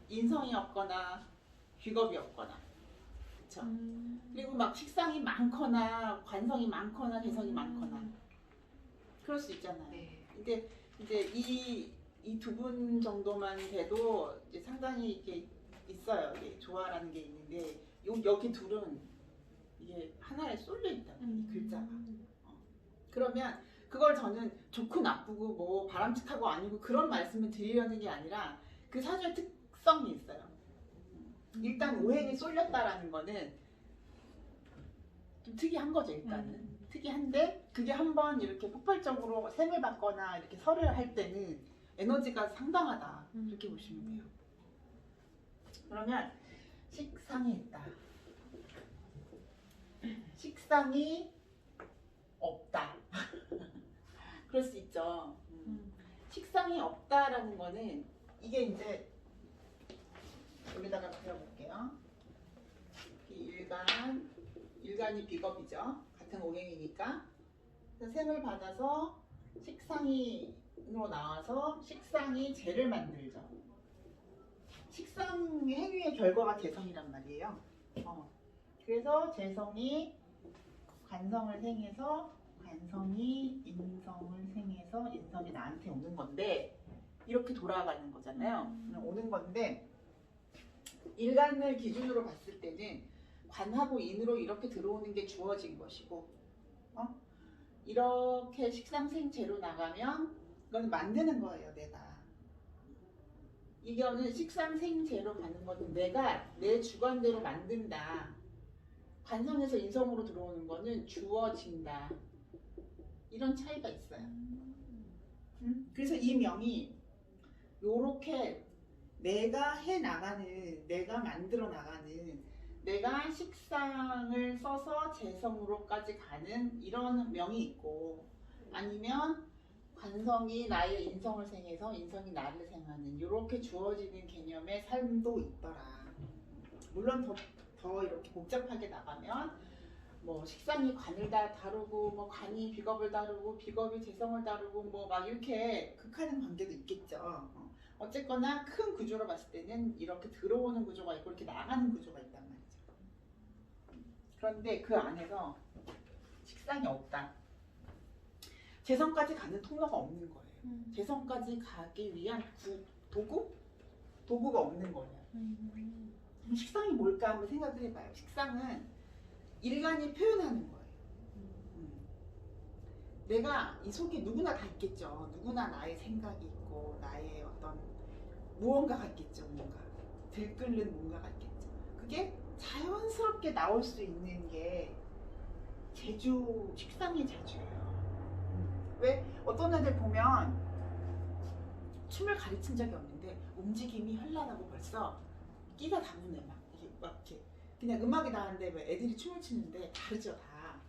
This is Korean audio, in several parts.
인성이 없거나 직업이 없거나, 그쵸? 그리고 막 식상이 많거나 관성이 많거나 개성이 많거나 그럴 수 있잖아요. 네. 근데 이제 이 두 분 정도만 돼도 이제 상당히 이게 있어요. 이게 조화라는 게 있는데 여기 둘은 이게 하나에 쏠려 있다고 이 글자가. 그러면 그걸 저는 좋고 나쁘고 뭐 바람직하고 아니고 그런 말씀을 드리려는 게 아니라 그 사주의 특성이 있어요. 일단 오행이 쏠렸다라는 거는 좀 특이한 거죠. 일단은 특이한데 그게 한번 이렇게 폭발적으로 셈을 받거나 이렇게 설을 할 때는 에너지가 상당하다 이렇게 보시면 돼요. 그러면 식상이 있다. 식상이 없다. 그럴 수 있죠. 식상이 없다라는 거는 이게 이제 여기다가 그려볼게요. 일간이 비겁이죠. 같은 오행이니까. 그래서 셈을 받아서 식상이로 나와서 식상이 재를 만들죠. 식상의 행위의 결과가 재성이란 말이에요. 그래서 재성이 관성을 생해서 관성이 인성을 생해서 인성이 나한테 오는 건데 이렇게 돌아가는 거잖아요. 오는 건데 일간을 기준으로 봤을 때는 관하고 인으로 이렇게 들어오는 게 주어진 것이고 이렇게 식상생재로 나가면 이건 만드는 거예요. 내가 이거는 식상생재로 가는 거는 내가 내 주관대로 만든다. 관성에서 인성으로 들어오는 거는 주어진다. 이런 차이가 있어요. 그래서 이 명이 요렇게 내가 해나가는, 내가 만들어 나가는, 내가 식상을 써서 재성으로까지 가는 이런 명이 있고, 아니면 관성이 나의 인성을 생해서 인성이 나를 생하는 이렇게 주어지는 개념의 삶도 있더라. 물론 더 이렇게 복잡하게 나가면 뭐 식상이 관을 다루고 뭐 관이 비겁을 다루고 비겁이 재성을 다루고 뭐 막 이렇게 극하는 관계도 있겠죠. 어쨌거나 큰 구조로 봤을 때는 이렇게 들어오는 구조가 있고 이렇게 나가는 구조가 있단 말이죠. 그런데 그 안에서 식상이 없다. 재성까지 가는 통로가 없는 거예요. 재성까지 가기 위한 도구가 없는 거예요. 식상이 뭘까 한번 생각을 해봐요. 식상은 일간이 표현하는 거예요. 내가 이 속에 누구나 다 있겠죠. 누구나 나의 생각이 있고 나의 어떤 무언가가 있겠죠. 뭔가 들끓는 뭔가가 있겠죠. 그게 자연스럽게 나올 수 있는 게 식상의 재주예요. 왜 어떤 애들 보면 춤을 가르친 적이 없는데 움직임이 현란하고 벌써 끼가 다무네 막 이렇게 그냥 음악이 나는데 왜 애들이 춤을 추는데 다르죠 다.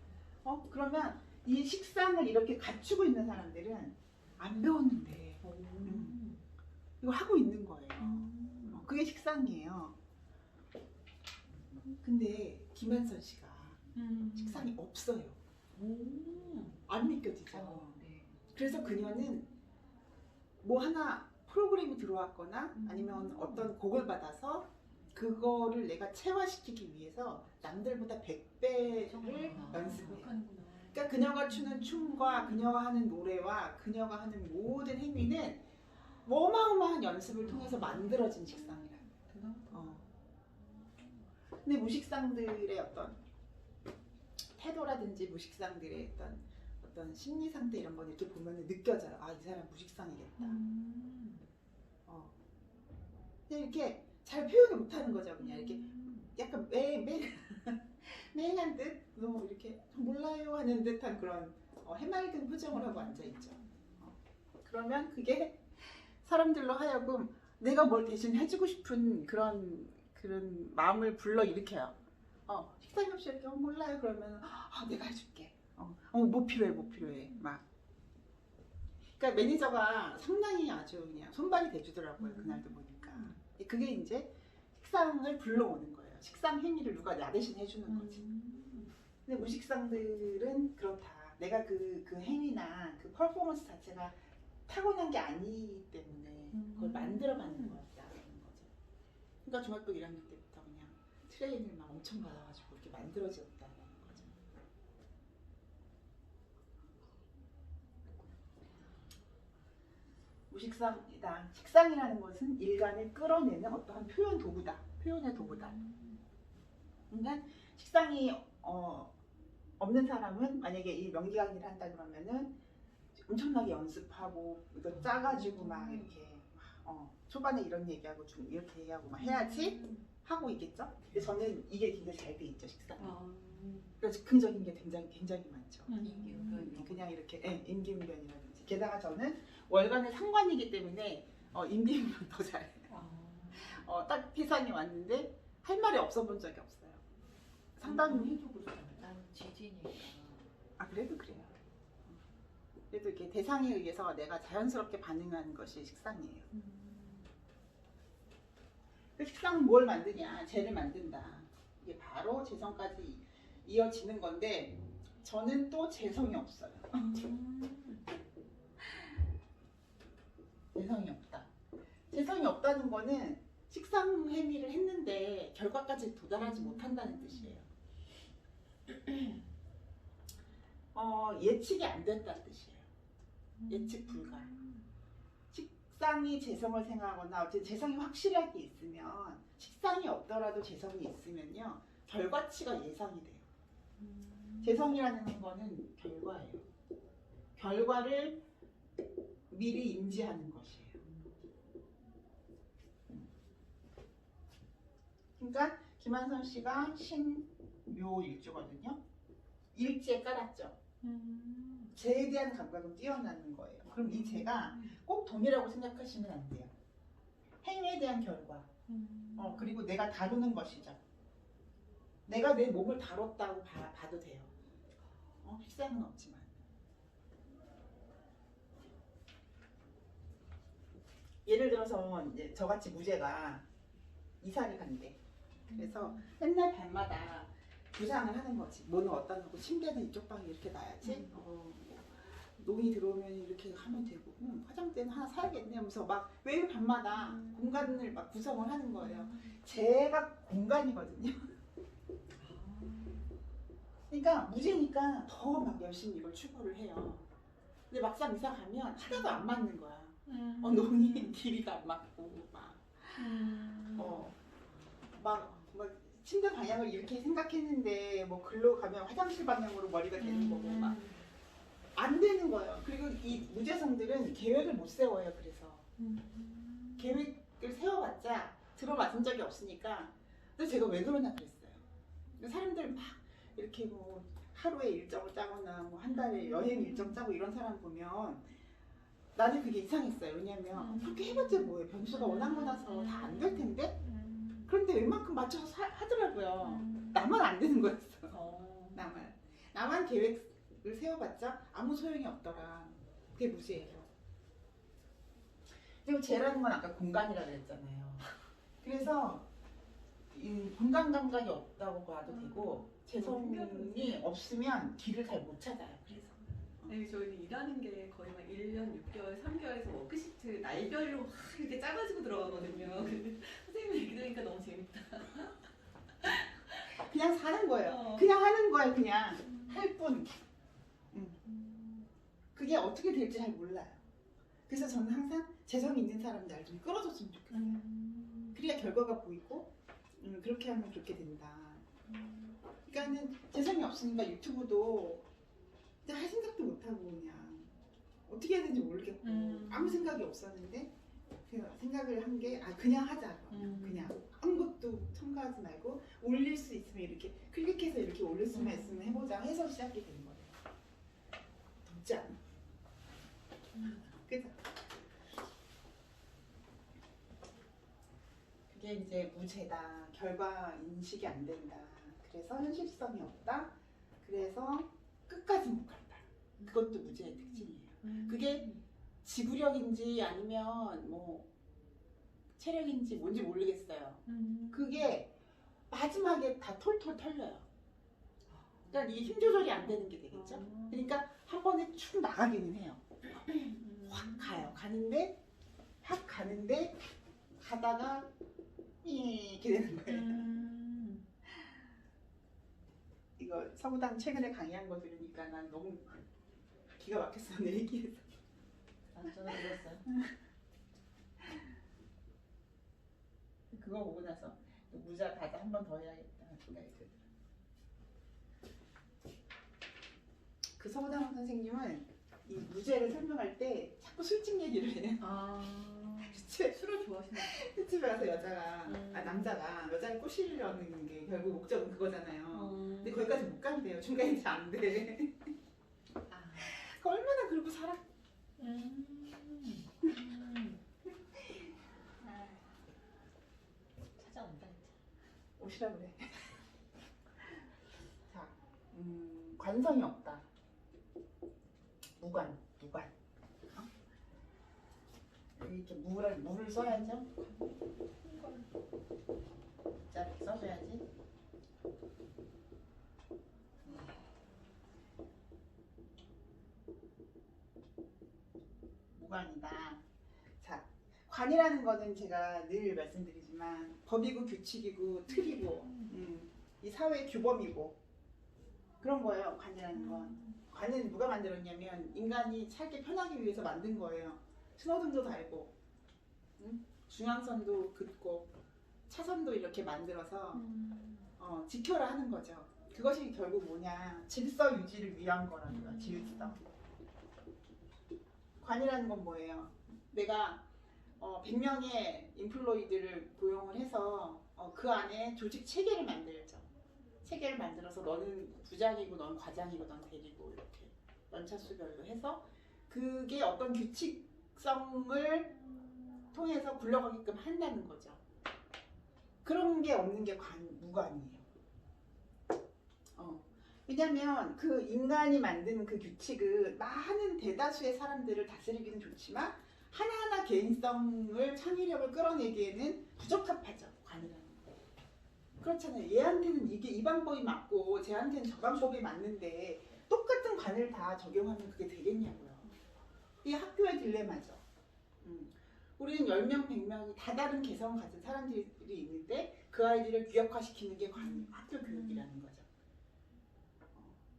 그러면 이 식상을 이렇게 갖추고 있는 사람들은 안 배웠는데 이거 하고 있는 거예요. 그게 식상이에요. 근데 김한선 씨가 식상이 없어요. 안 느껴지죠. 네. 그래서 그녀는 뭐 하나 프로그램이 들어왔거나 아니면 어떤 곡을 받아서 그거를 내가 체화시키기 위해서 남들보다 100배를 연습해요. 그러니까 그녀가 추는 춤과 그녀가 하는 노래와 그녀가 하는 모든 행위는 어마어마한 연습을 통해서 만들어진 식상이라는 거예요. 근데 무식상들의 어떤 태도라든지 무식상들의 어떤 심리 상태 이런 건 이렇게 보면 느껴져요. 아, 이 사람 무식상이겠다. 근데 이렇게 잘 표현을 못하는 거죠. 그냥 이렇게 약간 맹한 듯, 이렇게 몰라요 하는 듯한 그런 해맑은 표정을 하고 앉아있죠. 그러면 그게 사람들로 하여금 내가 뭘 대신 해주고 싶은 그런 마음을 불러일으켜요. 식상이 없이 이렇게 몰라요 그러면 내가 해줄게. 뭐 필요해 막. 그러니까 매니저가 상당히 아주 그냥 손발이 대주더라고요. 그날도 보니까. 그게 이제 식상을 불러오는 거예요. 식상 행위를 누가 나 대신 해주는 거지. 근데 무식상들은 그렇다. 내가 그 행위나 그 퍼포먼스 자체가 타고난 게 아니기 때문에 그걸 만들어가는 거였다는 거죠. 그러니까 중학교 1학년 때부터 그냥 트레이닝을 막 엄청 받아가지고 이렇게 만들어졌다는 거죠. 무식상이다. 식상이라는 것은 일간을 끌어내는 어떠한 표현 도구다. 표현의 도구다. 그러니까 식상이 없는 사람은 만약에 이 명기강의를 한다 그러면은 엄청나게 연습하고 이거 짜가지고 막 이렇게 초반에 이런 얘기하고 좀 이렇게 얘기하고 막 해야지 하고 있겠죠. 근데 저는 이게 굉장히 잘 돼 있죠, 식상. 그래서 즉흥적인 게 굉장히 많죠. 그냥 이렇게 임기응변이라든지. 게다가 저는 월간의 상관이기 때문에 임기응변 더 잘해요. 딱 피상이 왔는데 할 말이 없어 본 적이 없어요. 상담은 해주고 있어요. 난 지지니까. 아 그래도 그래요. 그래도 이렇게 대상에 의해서 내가 자연스럽게 반응하는 것이 식상이에요. 그 식상은 뭘 만드냐? 재를 만든다. 이게 바로 재성까지 이어지는 건데 저는 또 재성이 없어요. 재성이 없다. 재성이 없다는 거는 식상 행위를 했는데 결과까지 도달하지 못한다는 뜻이에요. 예측이 안 된다는 뜻이에요. 예측 불가. 식상이 재성을 생각하거나 어쨌든 재성이 확실하게 있으면 식상이 없더라도 재성이 있으면요 결과치가 예상이 돼요. 재성이라는 거는 결과예요. 결과를 미리 인지하는 것이에요. 그러니까 김한선 씨가 신묘일주거든요. 일지에 깔았죠. 재에 대한 감각은 뛰어나는 거예요. 그럼 이 재가 꼭 돈이라고 생각하시면 안 돼요. 행위에 대한 결과. 그리고 내가 다루는 것이죠. 내가 내 몸을 다뤘다고 봐도 돼요. 식상은 없지만. 예를 들어서 이제 저같이 무죄가 이사를 간대. 그래서 맨날 밤마다 구상을 하는 거지. 뭐는 어디다 놓고 침대는 이쪽 방에 이렇게 놔야지. 노인이 들어오면 이렇게 하면 되고 화장대는 하나 사야겠네 하면서 막 매일 밤마다 공간을 막 구성을 하는 거예요. 제가 공간이거든요. 그러니까 무죄니까 더 막 열심히 이걸 추구를 해요. 근데 막상 이사 가면 하나도 안 맞는 거야. 노인이 길이가 안 맞고 막 침대 방향을 이렇게 생각했는데 뭐 글로 가면 화장실 방향으로 머리가 되는 거고 막 안 되는 거예요. 그리고 이 무재성들은 계획을 못 세워요. 그래서 계획을 세워봤자 들어맞은 적이 없으니까. 근데 제가 왜 그러나 그랬어요. 사람들 막 이렇게 뭐 하루에 일정을 짜거나 뭐 한 달에 여행 일정 짜고 이런 사람 보면 나는 그게 이상했어요. 왜냐면 그렇게 해봤자 뭐예요. 변수가 워낙 많아서 다 안 될 텐데. 그런데 웬만큼 맞춰서 하더라고요. 나만 안 되는 거였어. 나만 계획을 세워봤자 아무 소용이 없더라. 그게 무죄예요. 그리고 재라는 건 아까 공간이라고 했잖아요. 그래서 이 공간 감각이 없다고 봐도 되고 재성이 없으면 길을 잘 못 찾아요. 그래서 아니 저희는 일하는 게 거의 막 1년 6개월, 3개월에서 워크시트 날별로 막 이렇게 짜가지고 들어가거든요. 근데 선생님 얘기 들으니까 너무 재밌다. 그냥 사는 거예요. 그냥 하는 거예요. 그냥 할 뿐. 그게 어떻게 될지 잘 몰라요. 그래서 저는 항상 재성이 있는 사람 날 좀 끌어줬으면 좋겠어요. 그래야 결과가 보이고 그렇게 하면 그렇게 된다. 그러니까는 재성이 없으니까 유튜브도 그냥 할 생각도 못하고 그냥 어떻게 해야 되는지 모르겠고 아무 생각이 없었는데 그 생각을 한 게 그냥 하자. 그냥 아무것도 첨가하지 말고 올릴 수 있으면 이렇게 클릭해서 이렇게 올릴 수만 있으면 해보자 해서 시작이 된 거예요. 덥지 않아? 그죠? 그게 이제 무죄다. 결과 인식이 안 된다. 그래서 현실성이 없다. 그래서 끝까지 못 간다. 그것도 무죄의 특징이에요. 그게 지구력인지 아니면 뭐 체력인지 뭔지 모르겠어요. 그게 마지막에 다 톨톨 털려요. 그러니까 이게 힘 조절이 안 되는 게 되겠죠. 그러니까 한 번에 축 나가기는 해요. 확 가요. 확 가는데 가다가 받게 되는 거예요. 이거 서부당 최근에 강의한 거 들으니까 난 너무 기가 막혔어. 내 얘기에서. 저는 그랬어요. 그거 보고 나서 무자 다다 한 번 더 해야겠다 생각이 들더라. 그 서부당 선생님은 이 무죄를 설명할 때 자꾸 술집 얘기를 해. 술을 좋아하시는 술집에 가서 여자가 남자가 여자를 꼬시려는 게 결국 목적은 그거잖아요. 근데 거기까지 못 간대요. 중간에 잘 안 돼. 그 얼마나 그러고 살아? 찾아온다 이제. 오시라 그래. 자, 관성이 없다. 무관. 어? 여기 이렇게 물을 써야죠. 자, 이렇게 써줘야지. 무관이다. 자, 관이라는 거는 제가 늘 말씀드리지만 법이고 규칙이고 틀이고 이 사회의 규범이고 그런 거예요. 관이라는 건. 관은 누가 만들었냐면 인간이 살기 편하기 위해서 만든 거예요. 신호등도 달고 중앙선도 긋고 차선도 이렇게 만들어서 지켜라 하는 거죠. 그것이 결국 뭐냐, 질서 유지를 위한 거라고요. 질서. 관이라는 건 뭐예요? 내가 100명의 인플로이들을 고용을 해서 그 안에 조직 체계를 만들죠. 체계를 만들어서 너는 부장이고 넌 과장이고 넌 대리고 이렇게 연차수별로 해서 그게 어떤 규칙성을 통해서 굴러가게끔 한다는 거죠. 그런 게 없는 게 무관이에요. 왜냐면 그 인간이 만든 그 규칙은 많은 대다수의 사람들을 다스리기는 좋지만 하나하나 개인성을 창의력을 끌어내기에는 부적합하죠. 관이라는 거. 그렇잖아요. 얘한테는 이게 이 방법이 맞고 쟤한테는 저 방법이 맞는데 똑같은 관을 다 적용하면 그게 되겠냐고요. 이게 학교의 딜레마죠. 우리는 10명, 100명이 다 다른 개성 가진 사람들이 있는데 그 아이들을 규격화시키는 게 학교 교육이라는 거죠.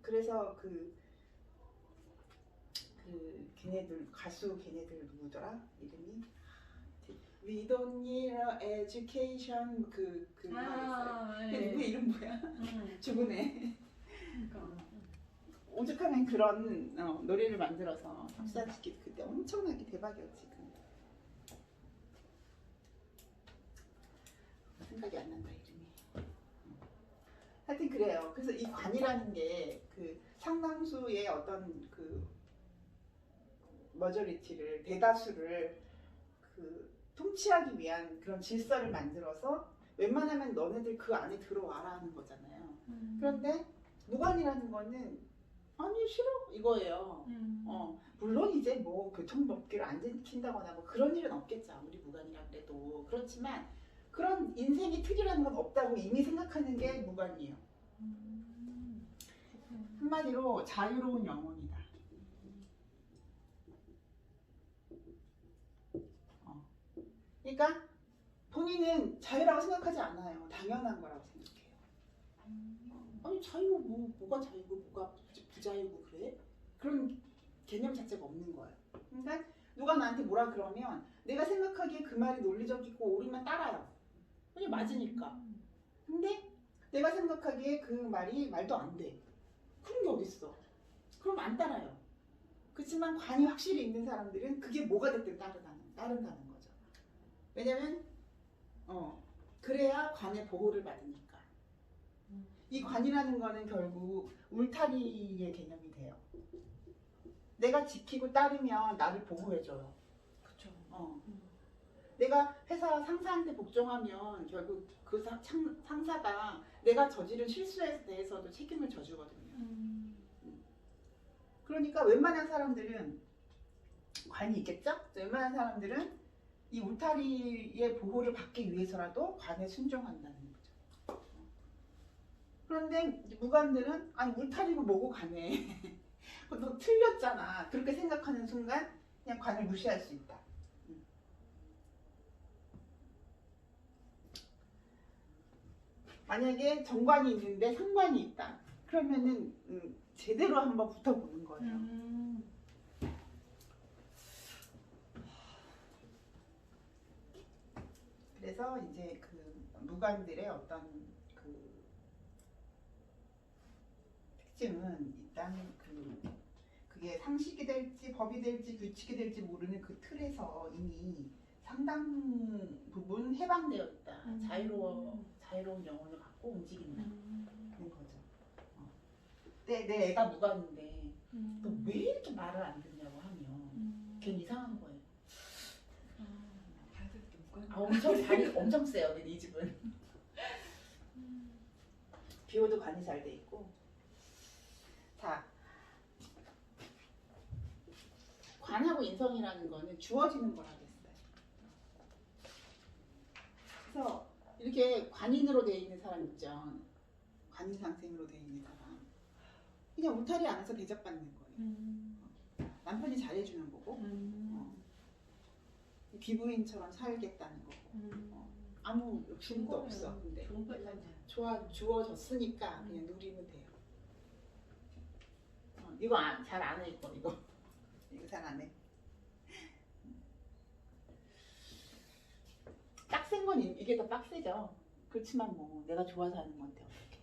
그래서 걔네들 가수 걔네들 누구더라 이름이 We don't need a education 그 말했어요. 걔 누구 이름 뭐야? 죽은 애. 오죽하면 그런 노래를 만들어서 박수치기 그때 엄청나게 대박이었지. 생각이 안 난다 이름이. 하여튼 그래요. 그래서 이 관이라는 게 그 상당수의 어떤 그 머저리티를 대다수를 그 통치하기 위한 그런 질서를 만들어서 웬만하면 너네들 그 안에 들어와라 하는 거잖아요. 그런데 무관이라는 거는 아니 싫어 이거예요. 물론 이제 뭐 교통법규를 안 지킨다거나 뭐 그런 일은 없겠죠. 아무리 무관이라 그래도. 그렇지만 그런 인생의 틀이라는 건 없다고 이미 생각하는 게 무관이에요. 한마디로 자유로운 영혼이다. 그러니까 본인은 자유라고 생각하지 않아요. 당연한 거라고 생각해요. 아니 자유 뭐가 자유고 뭐가 부자유고 그래? 그런 개념 자체가 없는 거예요. 그러니까 누가 나한테 뭐라 그러면 내가 생각하기에 그 말이 논리적이고 옳으면 따라요. 그냥 맞으니까. 근데 내가 생각하기에 그 말이 말도 안 돼. 그런 게 어딨어. 그럼 안 따라요. 그렇지만 관이 확실히 있는 사람들은 그게 뭐가 됐든 따른다는 거죠. 왜냐면 그래야 관의 보호를 받으니까. 이 관이라는 거는 결국 울타리의 개념이 돼요. 내가 지키고 따르면 나를 보호해줘요. 그렇죠. 내가 회사 상사한테 복종하면 결국 그 상사가 내가 저지른 실수에 대해서도 책임을 져주거든요. 그러니까 웬만한 사람들은 관이 있겠죠? 웬만한 사람들은 이 울타리의 보호를 받기 위해서라도 관에 순종한다는 거죠. 그런데 무관들은 아니 울타리고 뭐고 관에 너 틀렸잖아. 그렇게 생각하는 순간 그냥 관을 무시할 수 있다. 만약에 정관이 있는데 상관이 있다. 그러면은 제대로 한번 붙어보는 거예요. 그래서 이제 그 무관들의 어떤 그 특징은 일단 그게 상식이 될지 법이 될지 규칙이 될지 모르는 그 틀에서 이미 상당 부분 해방되어 있다. 자유로운 영혼을 갖고 움직인다는 거죠. 내 애가 무관인데 너 왜 이렇게 말을 안 듣냐고 하면 걔 이상한 거예요. 엄청 세요. 근데 이 집은 비호도 관이 잘 돼 있고. 자, 관하고 인성이라는 거는 주어지는 거라 그랬어요. 그래서 이렇게 관인으로 돼 있는 사람 있죠. 관인상생으로 돼 있는 사람. 그냥 울타리 안에서 대접받는 거예요. 남편이 잘해주는 거고, 비부인처럼 살겠다는 거고, 아무 욕심도 없어. 근데 주어졌으니까 그냥 누리면 돼요. 이거 잘 안 해, 이거 잘 안 해. 빡센 건 이게 더 빡세죠. 그렇지만 뭐 내가 좋아서 하는 건데 어떻게.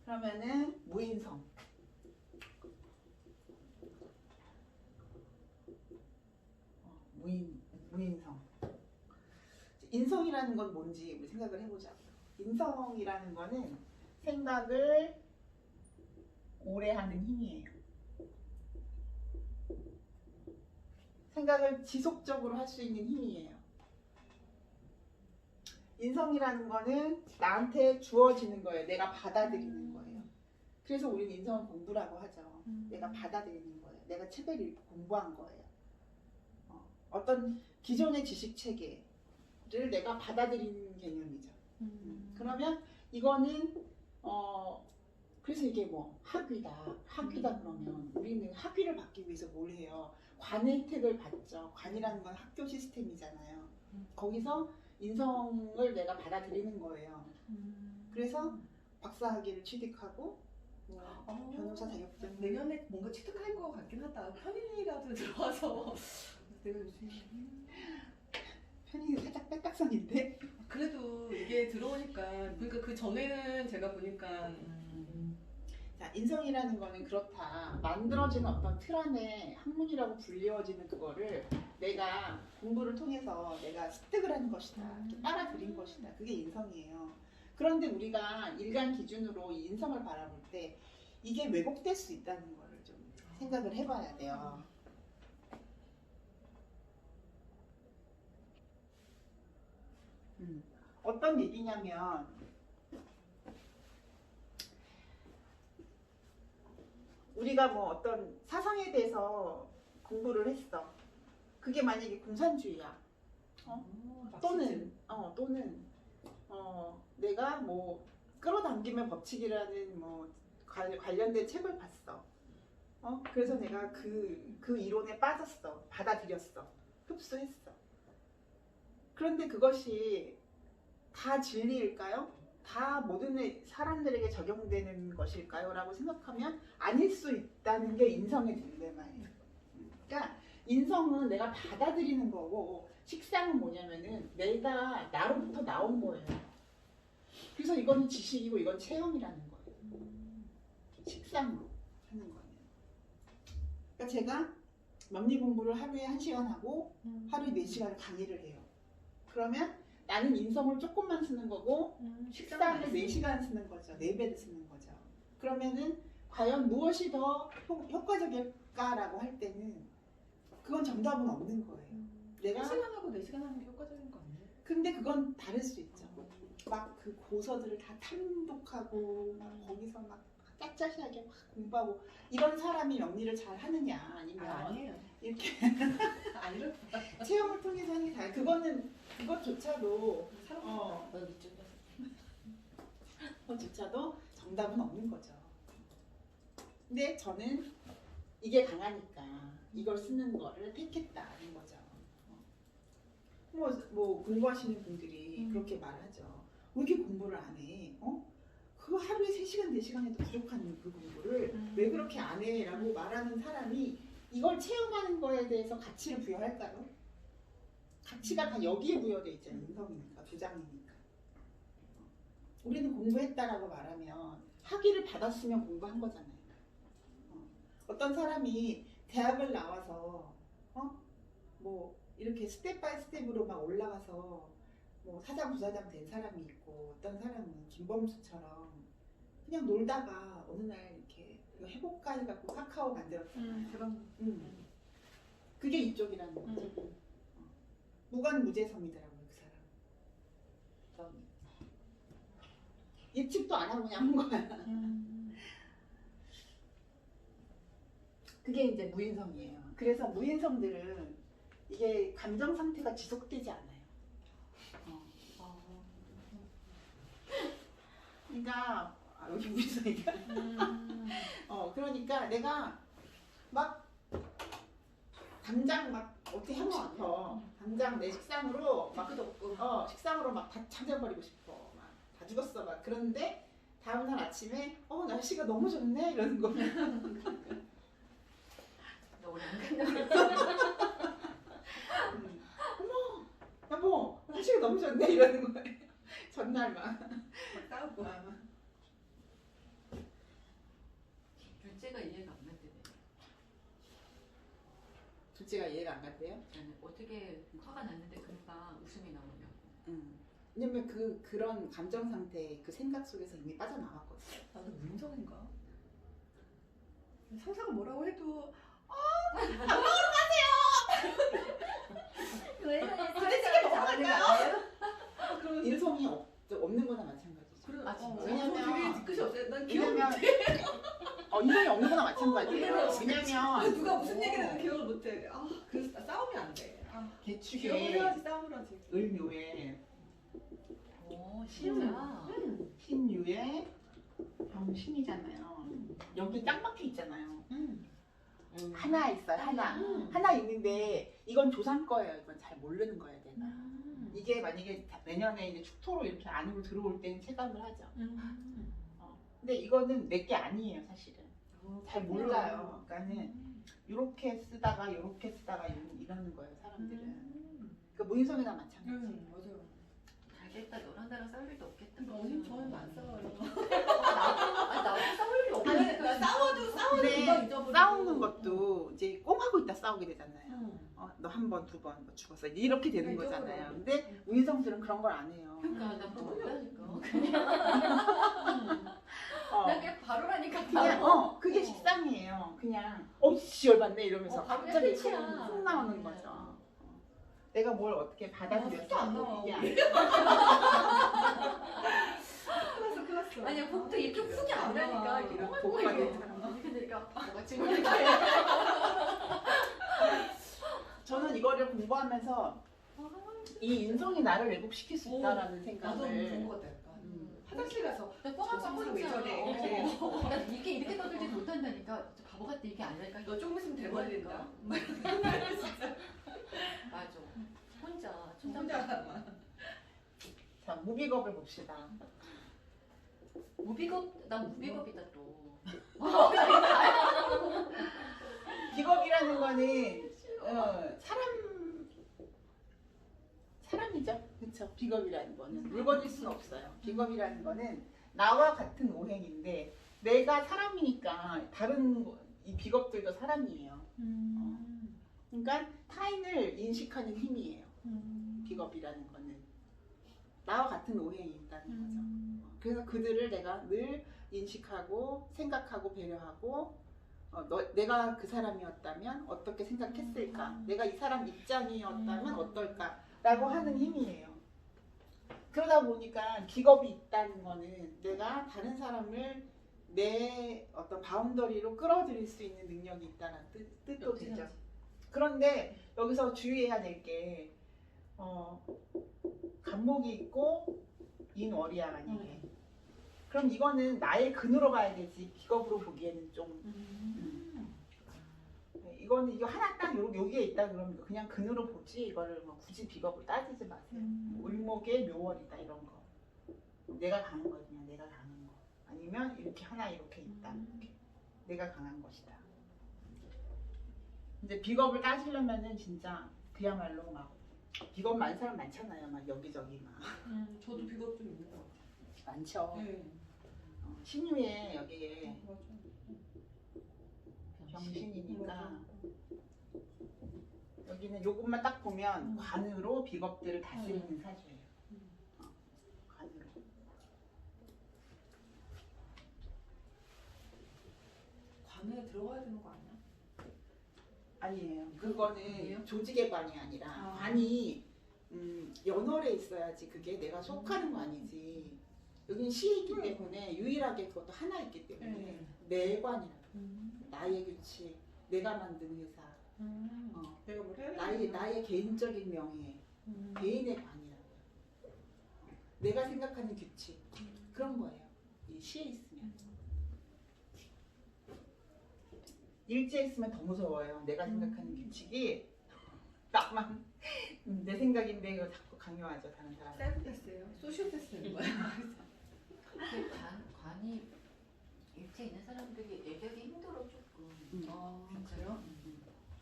그러면은 무인성. 무인성. 인성이라는 건 뭔지 우리 생각을 해보자고요. 인성이라는 거는 생각을 오래 하는 힘이에요. 생각을 지속적으로 할 수 있는 힘이에요. 인성이라는 거는 나한테 주어지는 거예요. 내가 받아들이는 거예요. 그래서 우리는 인성을 공부라고 하죠. 내가 받아들이는 거예요. 내가 책을 읽고 공부한 거예요. 어떤 기존의 지식 체계를 내가 받아들이는 개념이죠. 그러면 이거는 그래서 이게 뭐 학위다 그러면 우리는 학위를 받기 위해서 뭘 해요? 관의 혜택을 받죠. 관이라는 건 학교 시스템이잖아요. 거기서 인성을 내가 받아들이는 거예요. 그래서 박사학위를 취득하고 변호사 자격증 내년에 뭔가 취득할 것 같긴 하다. 편인이라도 들어와서 내가 요즘 편이 살짝 빽빽선인데 그래도 이게 들어오니까 그러니까 그 전에는 제가 보니까 자, 인성이라는 거는 그렇다. 만들어지는 어떤 틀 안에 학문이라고 불리워지는 그거를 내가 공부를 통해서 내가 습득을 하는 것이다. 이렇게 빨아들인 것이다. 그게 인성이에요. 그런데 우리가 일간 기준으로 이 인성을 바라볼 때 이게 왜곡될 수 있다는 거를 좀 생각을 해봐야 돼요. 어떤 얘기냐면 우리가 뭐 어떤 사상에 대해서 공부를 했어. 그게 만약에 공산주의야. 또는 내가 뭐 끌어당기면 법칙이라는 뭐 관련된 책을 봤어. 그래서 내가 그 이론에 빠졌어. 받아들였어. 흡수했어. 그런데 그것이 다 진리일까요? 다 모든 사람들에게 적용되는 것일까요? 라고 생각하면 아닐 수 있다는 게 인성의 딜레마예요. 그러니까 인성은 내가 받아들이는 거고 식상은 뭐냐면은 내가 나로부터 나온 거예요. 그래서 이거는 지식이고 이건 체험이라는 거예요. 식상으로 하는 거예요. 그러니까 제가 명리 공부를 하루에 1시간 하고 하루에 4시간 강의를 해요. 그러면 나는 인성을 조금만 쓰는 거고 식상을 4시간 쓰는 거죠. 4배를 쓰는 거죠. 그러면은 과연 무엇이 더 효과적일까라고 할 때는 그건 정답은 없는 거예요. 내가 1시간하고 4시간 하는 게 효과적인 거 아니에요? 근데 그건 다를 수 있죠. 막 그 고서들을 다 탐독하고 막 거기서 막 짝짝이하게 막 공부하고 이런 사람이 명리를 잘 하느냐 아니면 아니에요. 이렇게 아니요. 체험을 통해서 하는 게 다. 그것조차도 너 이쪽에. 그것조차도 정답은 없는 거죠. 근데 저는 이게 강하니까 이걸 쓰는 거를 택했다는 거죠. 뭐 공부하시는 분들이 그렇게 말하죠. 왜 이렇게 공부를 안 해? 그 하루에 3시간, 4시간에도 부족한 그 공부를 왜 그렇게 안 해? 라고 말하는 사람이 이걸 체험하는 거에 대해서 가치를 부여할까요? 가치가 다 여기에 부여돼 있잖아요. 인성이니까, 부장이니까. 우리는 공부했다라고 말하면 학위를 받았으면 공부한 거잖아요. 어떤 사람이 대학을 나와서 뭐 이렇게 스텝 바이 스텝으로 막 올라가서 뭐 사장 부사장 된 사람이 있고, 어떤 사람은 김범수처럼 그냥 놀다가 어느 날 이렇게 이거 해볼까 해갖고 카카오 만들었잖아요. 대박. 그게 이쪽이라는 거죠. 무관무재성이더라고요, 그 사람. 예측도 안 하고 그냥 한 거야. 그게 이제 무인성이에요. 그래서 무인성들은 이게 감정 상태가 지속되지 않아요. 그러니까 여기 무인성이니까. 그러니까 내가 막 당장 막 어떻게 하고 싶어. 당장 내 식상으로 막 식상으로 막 다 찾아버리고 싶어. 막 다 죽었어 막. 그런데 다음날 아침에 날씨가 너무 좋네 이러는 거면 나 오늘 안 간다. 어머 여보 날씨가 너무 좋네 이러는 거예요. 전날 막 싸우고. 둘째가 이해가 안 간대요. 둘째가 이해가 안 갔대요? 나는 어떻게 화가 났는데 금방 웃음이 나오냐고. 왜냐면 그런 감정 상태, 그 생각 속에서 이미 빠져나왔거든. 나도 무인성인가? 상사가 뭐라고 해도 왜 부대찌개 먹으면 그러면 인성이 없는 거나 마찬가지죠. 그래. 아, 진짜? 왜냐면 되게 끝이 없어요. 난 기억 왜냐면 인성이 없는 거나 마찬가지예요. 왜냐면 누가 무슨 얘기를 해도 기억을 못해. 그래서 싸우면 안 돼. 기억을 개축에 해야지 싸움을 하지. 을묘에 오, 진짜. 신유에 병신이잖아요. 여기 딱 막혀 있잖아요. 하나 있어요. 하나 있는데 이건 조상 거예요. 이건 잘 모르는 거예요, 내가. 이게 만약에 내년에 이제 축토로 이렇게 안으로 들어올 때는 체감을 하죠. 근데 이거는 내 게 아니에요, 사실은. 잘 몰라요. 그러니까는 이렇게 쓰다가 이러는 거예요, 사람들은. 그 무인성이나 마찬가지. 맞아요. 알겠다. 너랑 나랑 싸울 일도 없겠다. 저는 안 싸워요. 나도 싸울 일이 없다. 나 싸워도 근데 금방 잊어버리고. 싸우는 것도 이제 꽁하고 있다 싸우게 되잖아요. 너 한 번, 두 번 뭐 죽었어. 이렇게 되는 네, 거잖아요. 잊어버려요. 근데 무인성들은 그런 걸 안 해요. 그러니까 나 그거 몰라니까. 어, 나 그냥 바로라니까. 그냥 그게 식상이에요. 그냥 씨 열받네 이러면서 바로 갑자기 끝이야. 훅 나오는 거죠. 내가 뭘 어떻게 받아들여서 안 나와. 이게 아니에요. 클났어. 아니야, 복도 이렇게 훅이 안 나니까 이렇게 복 뽕하고 받는 이게. 사람. 근데 이거 뭐가 지금 이렇게. 저는 이거를 공부하면서 이 인성이 나를 왜곡시킬 수 있다라는 나도 생각을 그런 것 같아. 화장실 가서 나 뻥한 저 뻥 왜 저래? 나 이게 이렇게 떠들지 못한다니까. 저 바보 같아. 이게 아니랄까. 너 조금 있으면 대박이다. 맞아. 혼자. 혼자 자 무비겁을 봅시다. 난 무비겁이다 또. 비겁이라는 거는 사람이죠. 그렇죠. 비겁이라는 거는 물건일 수는 없어요. 비겁이라는 거는 나와 같은 오행인데 내가 사람이니까 다른 이 비겁들도 사람이에요. 그러니까 타인을 인식하는 힘이에요. 비겁이라는 거는 나와 같은 오행이 있다는 거죠. 그래서 그들을 내가 늘 인식하고 생각하고 배려하고 내가 그 사람이었다면 어떻게 생각했을까? 내가 이 사람 입장이었다면 어떨까라고 하는 힘이에요. 그러다 보니까 비겁이 있다는 거는 내가 다른 사람을 내 어떤 바운더리로 끌어들일 수 있는 능력이 있다는 뜻도 되죠. 그런데 여기서 주의해야 될 게 간목이 있고 인월이야 만약에. 그럼 이거는 나의 근으로 가야 되지 비겁으로 보기에는 좀 이거는 이거 하나 딱 여기에 있다 그러면 그냥 근으로 보지 이거를 뭐 굳이 비겁을 따지지 마세요. 을목의 묘월이다 이런 거. 내가 강한 거냐, 내가 강한 거. 아니면 이렇게 하나 이렇게 있다. 이렇게. 내가 강한 것이다. 근데 비겁을 따지려면은 진짜 그야말로 막 비겁 많은 사람 많잖아요. 막 여기저기 막 저도 비겁 좀 있는 것 같아요. 많죠. 네. 신유에 여기에 맞아. 병신이니까 여기는 요것만 딱 보면 관으로 비겁들을 다스리는 사주예요. 관으로. 관에 들어가야 되는 거 아니야? 아니에요. 그거는 아니에요? 조직의 관이 아니라 아. 관이 연월에 있어야지 그게 내가 속하는 거 아니지. 여기는 시에 있기 때문에 유일하게 그것도 하나 있기 때문에 내 관이라고. 나의 규칙, 내가 만든 회사, 내가 뭘 해야 나의 개인적인 명예, 개인의 관이라고. 내가 생각하는 규칙 그런 거예요. 이 시에 있으면. 일지에 있으면 더 무서워요. 내가 생각하는 규칙이 나만 내 생각인데 이거 자꾸 강요하죠 다른 사람. 셀프 테스트예요? 소시오 테스트인 거야. 근데 관이 일체 있는 사람들이 얘기하기 힘들어 조금. 그래요?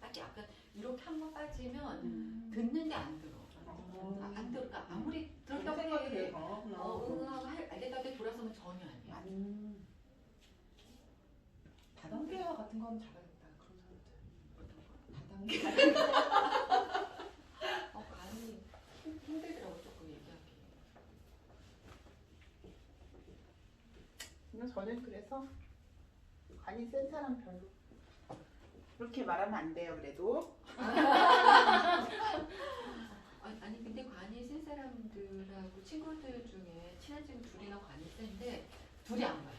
딱 약간 이렇게 한번 빠지면 듣는데 안 들어. 안 들어. 그러니까 아무리 들었다고 생각이 되게 해. 강하구나. 알겠다고 돌아서면 전혀 아니야. 다단계화 같은 거 하면 잘하겠다. 그런 사람들. 다단계. 관이 힘들더라고 조금 얘기하기. 근데 저는 그래서 관이 센 사람 별로 그렇게 말하면 안 돼요. 그래도 아니 근데 관이 센 사람들하고 친구들 중에 친한 친구 둘이나 관이 센데 둘이 안 맞아.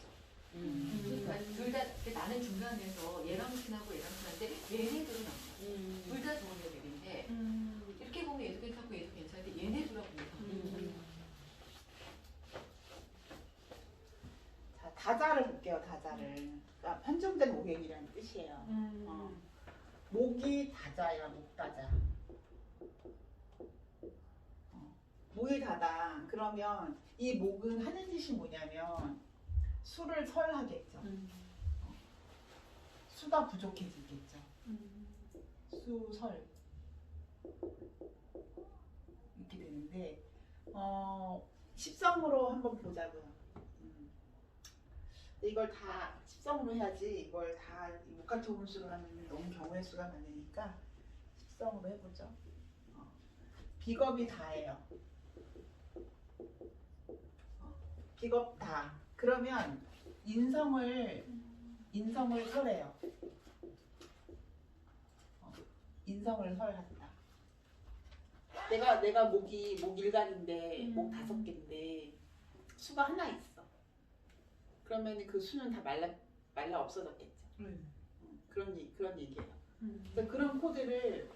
그러니까 둘 다 나는 중간에서 얘랑 친하고 얘랑 친한데 얘네들은 안 맞아. 둘 다 좋은 애들인데 이렇게 보면 얘도 괜찮고 얘도 괜찮은데 얘네들하고 못하는 자 다자를 볼게요. 다자를 그러니까 편중된 오행이라는 뜻이에요. 목이 다자야. 목다자. 목이 다다. 그러면 이 목은 하는 짓이 뭐냐면 수를 설하겠죠. 수가 부족해지겠죠. 수설 이렇게 되는데 십성으로 한번 보자고요. 이걸 다 십성으로 해야지 이걸 다 목화토분수로 하면 너무 경우의 수가 많으니까 십성으로 해보죠. 비겁이 다예요. 비겁 다. 그러면 인성을 설해요. 인성을 설한다. 내가 목 일간인데 목 5개인데 수가 하나 있어. 그러면 그 수는 다 말라 없어졌겠죠. 그런 얘기예요. 그러니까 그런 코드를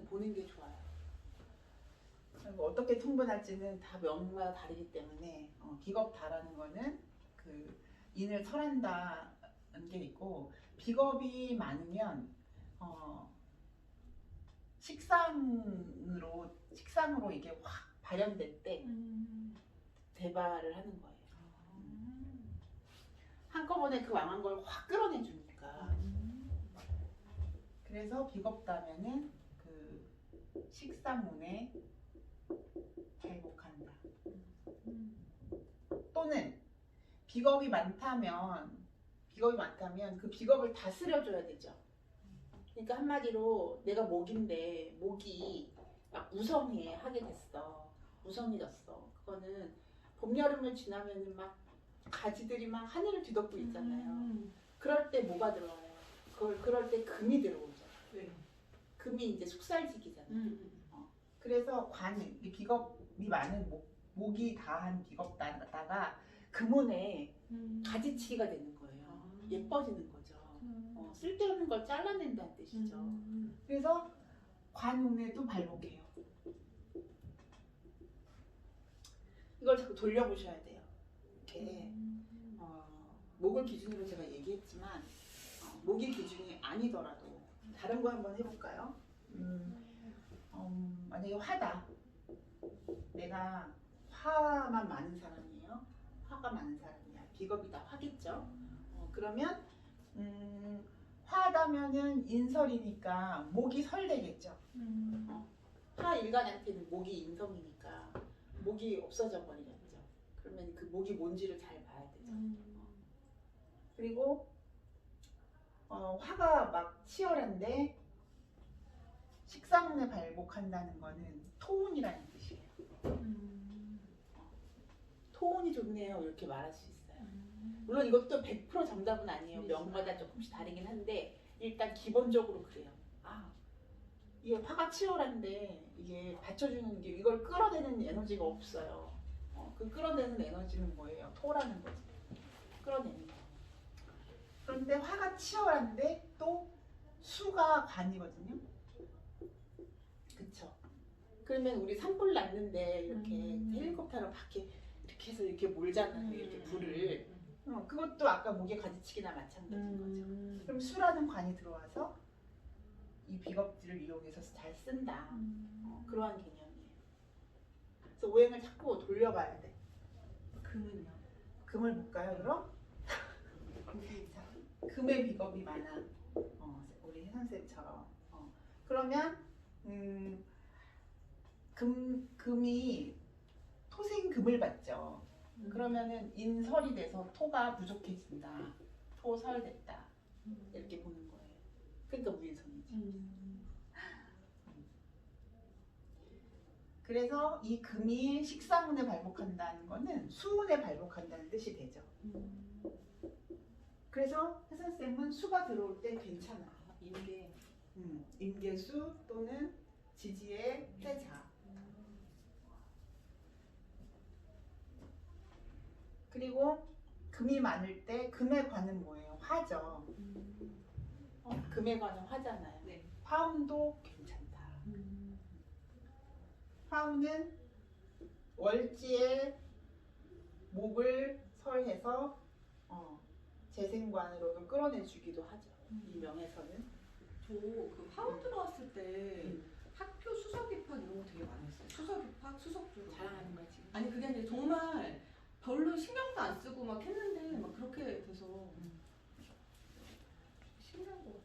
보는 게 좋아요. 어떻게 통분할지는 다 명마다 다르기 때문에 비겁다라는 거는 그 인을 설한다는 게 있고 비겁이 많으면 식상으로 이게 확 발현될 때 대발을 하는 거예요. 한꺼번에 그 왕한 걸 확 끌어내주니까. 그래서 비겁다면은 그 식상운에 발복한다. 또는 비겁이 많다면 그 비겁을 다스려줘야 되죠. 그러니까 한마디로 내가 목인데 목이 막 무성하게 됐어. 무성해졌어. 그거는 봄 여름을 지나면은 막 가지들이 막 하늘을 뒤덮고 있잖아요. 그럴 때 뭐가 들어와요? 그럴 때 금이 들어오죠. 금이 이제 숙살지기잖아요. 그래서 이 비겁이 많은 목이 다한 비겁다가 금운에 가지치기가 되는 거예요. 예뻐지는 거죠. 쓸데없는 걸 잘라낸다는 뜻이죠. 그래서 관운에도 발목해요. 이걸 자꾸 돌려보셔야 돼요. 이렇게 목을 기준으로 제가 얘기했지만 목이 기준이 아니더라도 다른 거 한번 해볼까요? 만약에 화다. 내가 화만 많은 사람이에요. 화가 많은 사람이야. 비겁이 다 화겠죠. 그러면 화다면은 인설이니까 목이 설되겠죠. 화 일간한테는 목이 인성이니까 목이 없어져 버리겠죠. 그러면 그 목이 뭔지를 잘 봐야 되죠. 그리고 화가 막 치열한데 식상운에 발목한다는 거는 토운이라는 뜻이에요. 토운이 좋네요. 이렇게 말할 수 있어요. 물론 이것도 100% 정답은 아니에요. 명마다 조금씩 다르긴 한데 일단 기본적으로 그래요. 이게 화가 치열한데 이게 받쳐주는 게 이걸 끌어내는 에너지가 없어요. 그 끌어내는 에너지는 뭐예요? 토라는 거지. 끌어내는 거. 그런데 화가 치열한데 또 수가 관이거든요. 그쵸? 그러면 우리 산불 났는데 이렇게 헬리콥터로 밖에 이렇게 해서 이렇게 몰잖아요. 이렇게 불을. 그것도 아까 목에 가지치기나 마찬가지인 거죠. 그럼 수라는 관이 들어와서 이 비겁들을 이용해서 잘 쓴다. 그러한 개념이에요. 그래서 오행을 자꾸 돌려봐야 돼. 금은요? 금을 볼까요, 그럼? 자, 금의 비겁이 많아. 우리 혜선쌤처럼. 그러면 금이 토생금을 받죠. 그러면은 인설이 돼서 토가 부족해진다. 토설됐다. 이렇게 보는 거예요. 그러니까 무인성이지. 그래서 이 금이 식상운에 발목한다는 거는 수운에 발목한다는 뜻이 되죠. 그래서 혜선쌤은 수가 들어올 때 괜찮아요. 임계수 또는 지지의 해자. 그리고 금이 많을 때 금의 관은 뭐예요? 화죠. 금의 관은 화잖아요. 네. 화음도 괜찮다. 화음은 월지에 목을 설해서 재생관으로도 끌어내주기도 하죠. 이 명에서는. 저 그 화원 들어왔을 때 학교 수석 입학 이런 거 되게 많이 했어요. 수석 입학, 수석주로. 자랑하는 거지. 아니 그게 아니라 정말 별로 신경도 안 쓰고 막 했는데 막 그렇게 돼서 신기한 거 같아요.